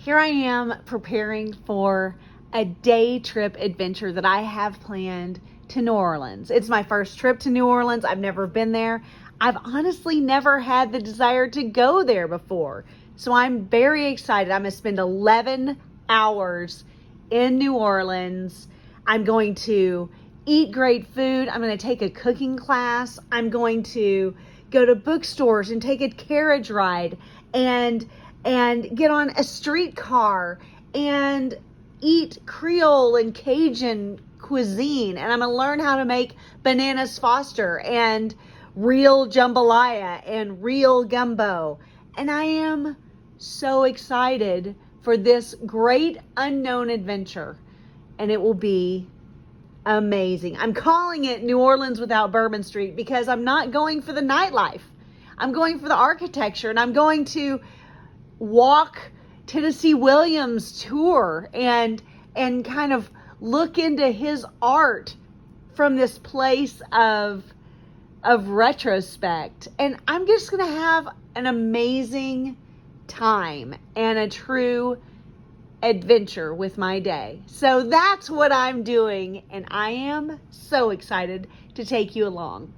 Here I am preparing for a day trip adventure that I have planned to New Orleans. It's my first trip to New Orleans. I've never been there. I've honestly never had the desire to go there before. So I'm very excited. I'm going to spend 11 hours in New Orleans. I'm going to eat great food. I'm going to take a cooking class. I'm going to go to bookstores and take a carriage ride and get on a streetcar and eat Creole and Cajun cuisine. And I'm going to learn how to make bananas Foster and real jambalaya and real gumbo. And I am so excited for this great unknown adventure. And it will be amazing. I'm calling it New Orleans without Bourbon Street because I'm not going for the nightlife. I'm going for the architecture, and I'm going to walk Tennessee Williams tour and kind of look into his art from this place of retrospect. And I'm just going to have an amazing time and a true adventure with my day. So that's what I'm doing, and I am so excited to take you along.